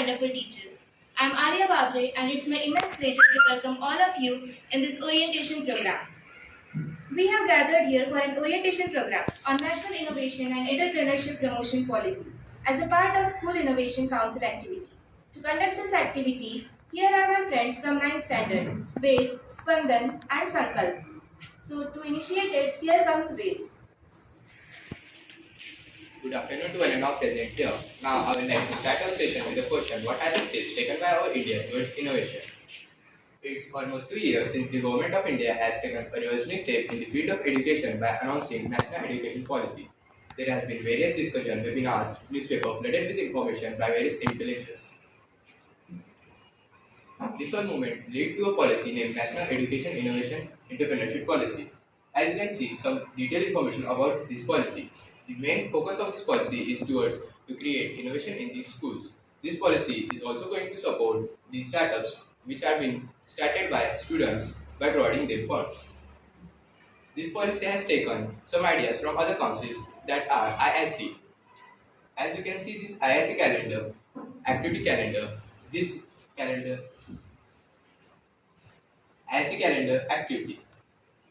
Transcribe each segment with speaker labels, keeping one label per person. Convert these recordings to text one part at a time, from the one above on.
Speaker 1: wonderful teachers. I'm Arya Babre and it's my immense pleasure to welcome all of you in this orientation program. We have gathered here for an orientation program on National Innovation and Entrepreneurship Promotion Policy as a part of School Innovation Council activity. To conduct this activity, here are my friends from 9th Standard, Ved, Spandan and Sankalp. So to initiate it, here comes Ved.
Speaker 2: Good afternoon to everyone present here. Now I would like to start our session with a question: what are the steps taken by our India towards innovation? It's almost 2 years since the Government of India has taken a revolutionary step in the field of education by announcing National Education Policy. There have been various discussions, webinars, newspapers flooded with information by various intellectuals. This whole movement led to a policy named National Education Innovation Entrepreneurship Policy. As you can see, some detailed information about this policy. The main focus of this policy is towards to create innovation in these schools. This policy is also going to support the startups which have been started by students by providing them funds. This policy has taken some ideas from other councils that are IIC. As you can see, this IIC calendar, activity calendar, this calendar, IIC calendar activity.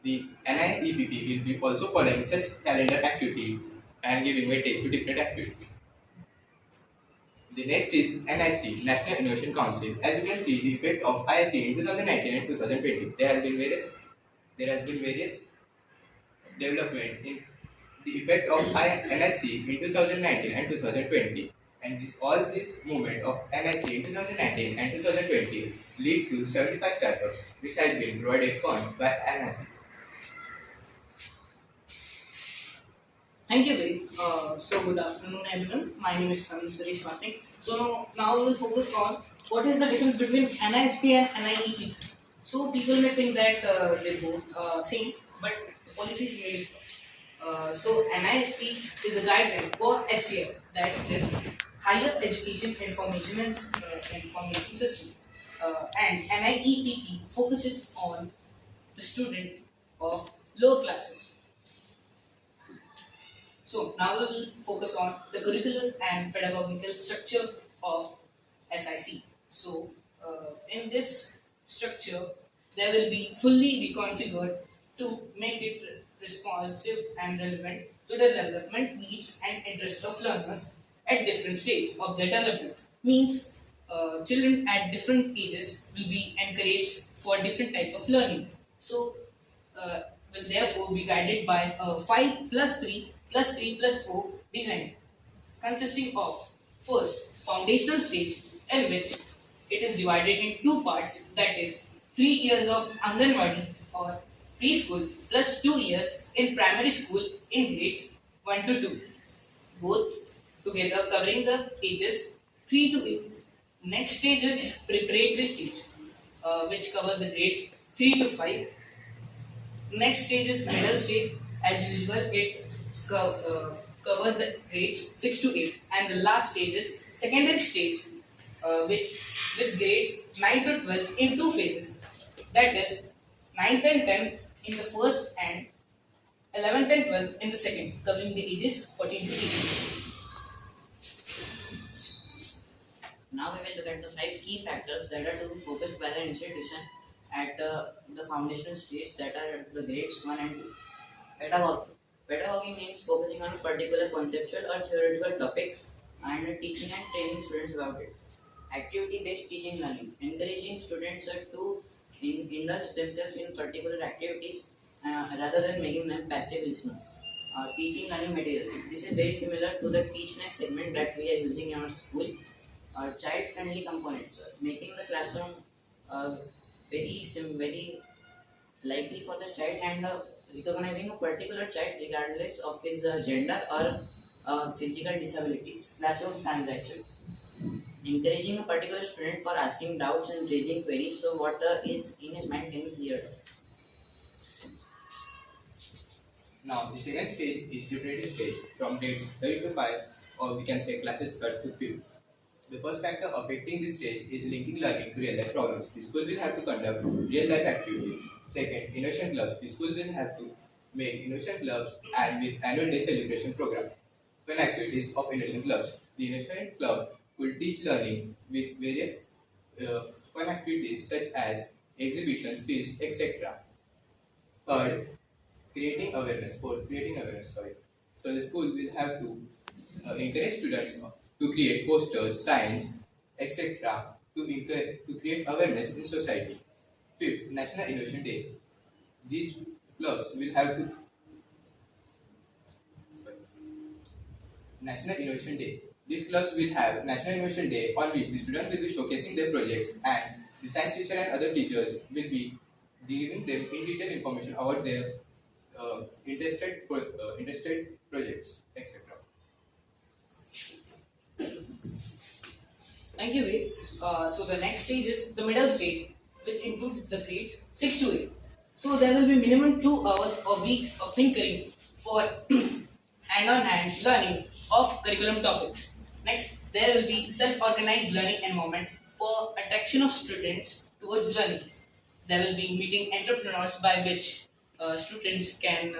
Speaker 2: The NIEPP will be also following such calendar activity and giving weightage to different activities. The next is NIC, National Innovation Council. As you can see, the effect of IIC in 2019 and 2020, there has been various development in the effect of NIC in 2019 and 2020, and all this movement of NIC in 2019 and 2020 lead to 75 startups which has been provided funds by NIC.
Speaker 3: Thank you, Ved. So good afternoon, everyone. My name is Prakash. So now we will focus on what is the difference between NISP and NIEPP. So people may think that they both same, but the policy is really different. So NISP is a guideline for HCL, that is Higher Education Information and Information System, and NIEPP focuses on the student of lower classes. So now we will focus on the curricular and pedagogical structure of SIC. So in this structure, there will be fully reconfigured to make it responsive and relevant to the development needs and interest of learners at different stages of their development. Means children at different ages will be encouraged for different type of learning. So will therefore be guided by a 5 plus 3 plus 3 plus 4 design, consisting of first foundational stage, in which it is divided in two parts, that is 3 years of Anganwadi or preschool plus 2 years in primary school in grades 1 to 2, both together covering the ages 3 to 8. Next stage is preparatory stage, which cover the grades 3 to 5. Next stage is middle stage. As usual, it cover the grades 6 to 8, and the last stage is secondary stage, with grades 9 to 12 in two phases, that is 9th and 10th in the first and 11th and 12th in the second, covering the ages 14 to 18.
Speaker 4: Now we will look at the 5 key factors that are to be focused by the institution at the foundational stage, that are the grades 1 and 2. Pedagogy. Pedagogy means focusing on a particular conceptual or theoretical topic and teaching and training students about it. Activity-based teaching learning, encouraging students to indulge themselves in particular activities rather than making them passive listeners. Teaching learning materials. This is very similar to the TeachNet segment that we are using in our school. Child-friendly components, making the classroom very likely for the child, and recognizing a particular child regardless of his gender or physical disabilities. Classroom transactions, encouraging a particular student for asking doubts and raising queries, so what is in his mind can be cleared.
Speaker 2: Now the second stage is preparatory stage from grades 3 to 5, or we can say classes 3rd to 5th. The first factor affecting this stage is linking learning to real life problems. The school will have to conduct real life activities. Second, innovation clubs. The school will have to make innovation clubs and with annual day celebration program. Fun activities of innovation clubs. The innovation club could teach learning with various fun activities such as exhibitions, feasts, etc. Third, creating awareness, sorry. So the school will have to encourage students to create posters, signs, etc. To create awareness in society. Fifth, National Innovation Day. These clubs will have to sorry, National Innovation Day. These clubs will have National Innovation Day on which the students will be showcasing their projects and the science teacher and other teachers will be giving them in detail information about their interested projects, etc.
Speaker 3: Thank you, Ved. So the next stage is the middle stage, which includes the grades 6 to 8. So there will be minimum 2 hours or weeks of tinkering for hand-on-hand learning of curriculum topics. Next, there will be self-organized learning environment for attraction of students towards learning. There will be meeting entrepreneurs by which students can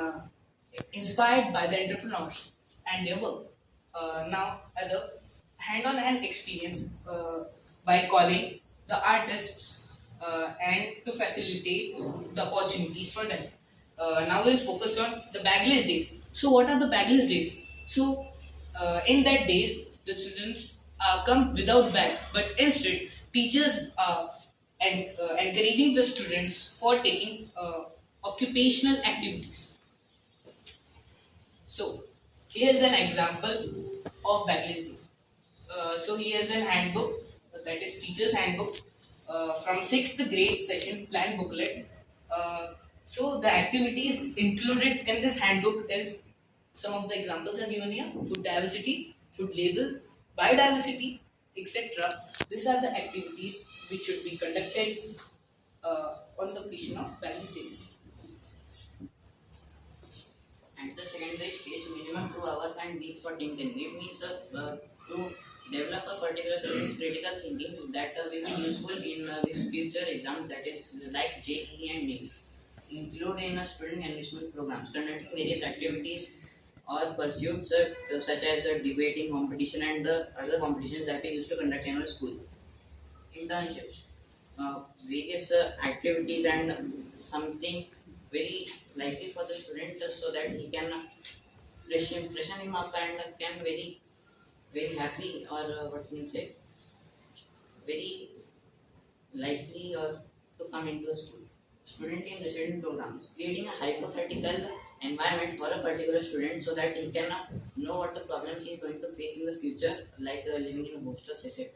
Speaker 3: inspired by the entrepreneurs and their work. Now, other hand-on-hand experience by calling the artists and to facilitate the opportunities for them. Now we'll focus on the bagless days. So what are the bagless days? So in that days, the students come without bag, but instead teachers are encouraging the students for taking occupational activities. So here's an example of bagless days. So here's an handbook, that is teacher's handbook from 6th grade session plan booklet. So the activities included in this handbook is some of the examples are given here: food diversity, food label, biodiversity, etc. These are the activities which should be conducted on the occasion of bagless days.
Speaker 4: At the secondary stage, minimum 2 hours and weeks for thinking. It means to develop a particular student's critical thinking that will be useful in this future exam, that is like JEE and NIEPP. Include in a student enrichment programs, conducting various activities or pursuits such as debating competition and the other competitions that we used to conduct in our school. Internships, various activities and something very likely for the student so that he can freshen him up and can very happy or what can you say, very likely or to come into a school. Student in resident programs, creating a hypothetical environment for a particular student so that he can know what the problems he is going to face in the future, like living in hostels, etc.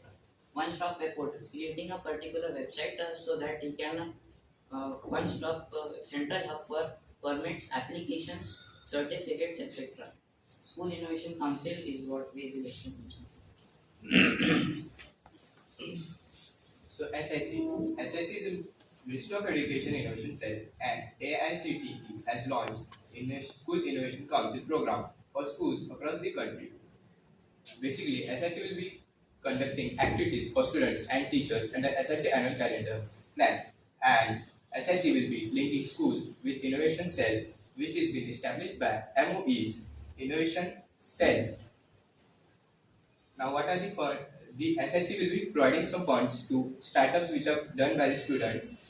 Speaker 4: One-stop web portals, creating a particular website so that he can one-stop center hub for permits, applications, certificates, etc. School Innovation Council is what we will explain.
Speaker 2: So SIC is a Ministry of Education Innovation Cell and AICTE has launched a School Innovation Council program for schools across the country. Basically, SIC will be conducting activities for students and teachers under SIC annual calendar plan, and SIC will be linking schools with Innovation Cell, which is being established by MoE's Innovation Cell. Now, what are the funds? The SIC will be providing some funds to startups which are done by the students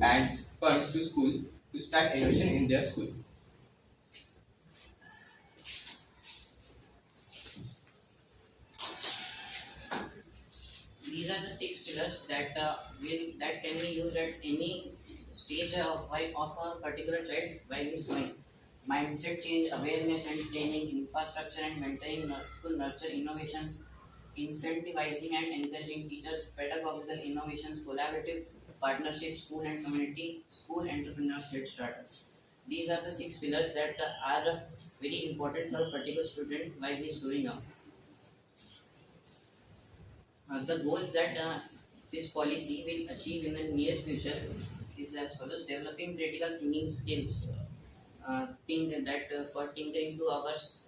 Speaker 2: and funds to school to start innovation in their school.
Speaker 4: These are the 6 pillars that that can be used at any stage of a particular child while he is growing. Mindset change, awareness and training, infrastructure and mentoring to nurture innovations, incentivizing and encouraging teachers, pedagogical innovations, collaborative partnerships, school and community, school entrepreneurs-led startups. These are the 6 pillars that are very important for a particular student while he is growing up. The goals that this policy will achieve in the near future is as follows: developing critical thinking skills. Think that for tinkering 2 hours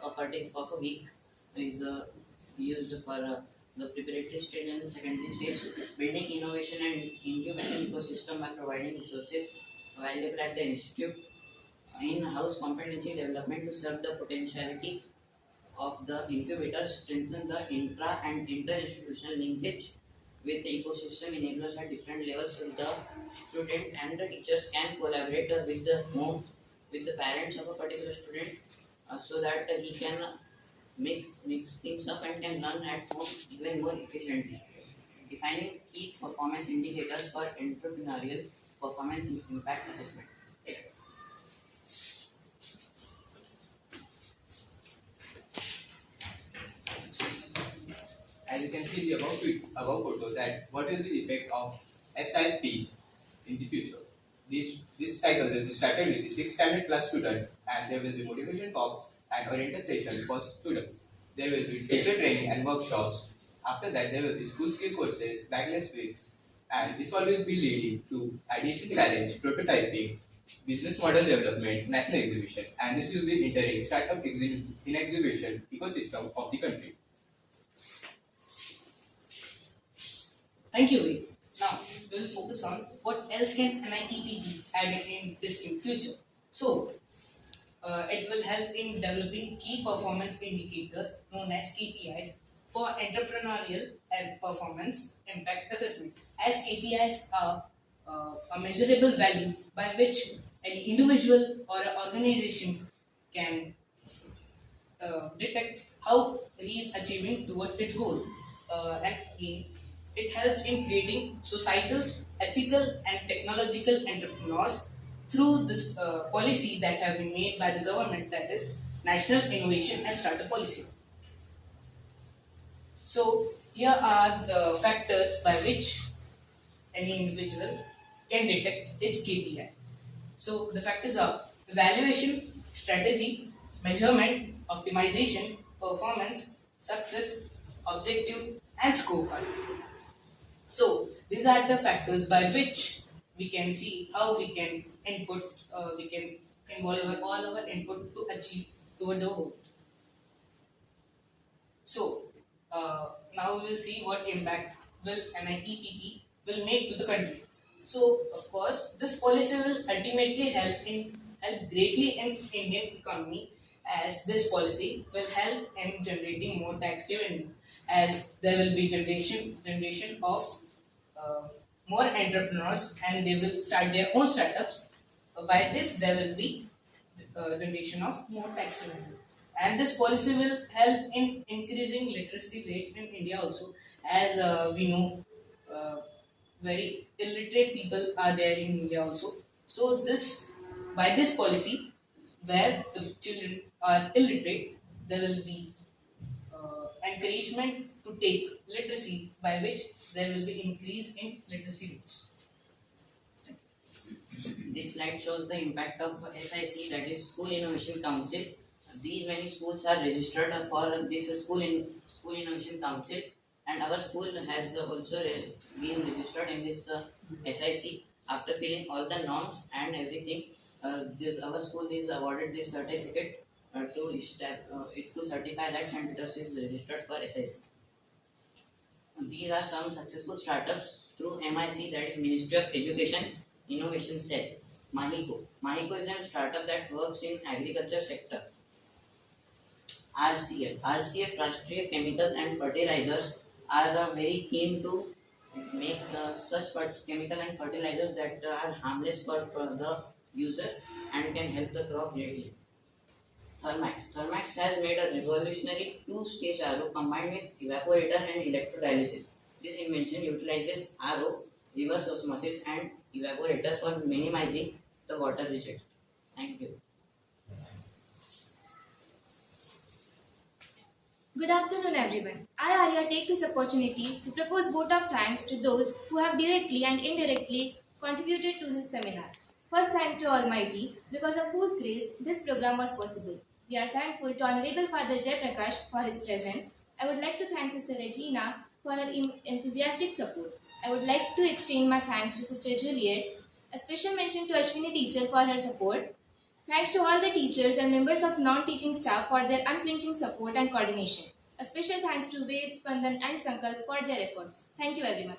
Speaker 4: of a week is used for the preparatory stage and the secondary stage. Building innovation and incubation ecosystem by providing resources available at the institute. In-house competency development to serve the potentiality of the incubators strengthen the intra and inter-institutional linkage with the ecosystem enablers at different levels so the student and the teachers can collaborate with the home, with the parents of a particular student so that he can mix things up and can learn at home even more efficiently. Defining key performance indicators for entrepreneurial performance impact assessment.
Speaker 2: As you can see in the above photo, that what will be the effect of SIP in the future. This cycle will be started with the 6th standard class students, and there will be motivation talks and orientation session for students. There will be teacher training and workshops. After that, there will be school skill courses, backless weeks, and this all will be leading to ideation challenge, prototyping, business model development, national exhibition, and this will be entering startup in exhibition ecosystem of the country.
Speaker 3: Thank you, Ved. Now, we will focus on what else can NIEPP be added in distant future. So, it will help in developing key performance indicators known as KPIs for entrepreneurial and performance impact assessment. As KPIs are a measurable value by which any individual or an organization can detect how he is achieving towards its goal. And again, it helps in creating societal, ethical, and technological entrepreneurs through this policy that have been made by the government, that is National Innovation and Startup Policy. So here are the factors by which any individual can detect his KPI. So the factors are evaluation, strategy, measurement, optimization, performance, success, objective, and scorecard. So these are the factors by which we can see how we can we can involve all our input to achieve towards our goal. So now we will see what impact will NIEPP will make to the country. So of course, this policy will ultimately help greatly in Indian economy, as this policy will help in generating more tax revenue, as there will be generation of more entrepreneurs and they will start their own startups. By this, there will be generation of more tax revenue. And this policy will help in increasing literacy rates in India also, as we know very illiterate people are there in India also. So by this policy, where the children are illiterate, there will be encouragement to take literacy, by which there will be increase in literacy rates.
Speaker 4: This slide shows the impact of SIC, that is School Innovation Council. These many schools are registered for this School Innovation Council, and our school has also been registered in this SIC. After filling all the norms and everything, our school is awarded this certificate to certify that Centers is registered for SIC. These are some successful startups through MIC, that is Ministry of Education Innovation Cell. Mahiko is a startup that works in agriculture sector. RCF, Rashtriya Chemical and Fertilizers, are very keen to make such chemical and fertilizers that are harmless for the user and can help the crop greatly. Thermax has made a revolutionary two-stage RO combined with evaporator and electrolysis. This invention utilizes RO, reverse osmosis, and evaporator for minimizing the water reject. Thank you.
Speaker 1: Good afternoon, everyone. I, Arya, take this opportunity to propose vote of thanks to those who have directly and indirectly contributed to this seminar. First, thank to Almighty, because of whose grace this program was possible. We are thankful to Honorable Father Prakash for his presence. I would like to thank Sister Regina for her enthusiastic support. I would like to extend my thanks to Sister Juliet. A special mention to Ashwini teacher for her support. Thanks to all the teachers and members of non-teaching staff for their unflinching support and coordination. A special thanks to Ved, Spandan and Sankalp for their efforts. Thank you everyone.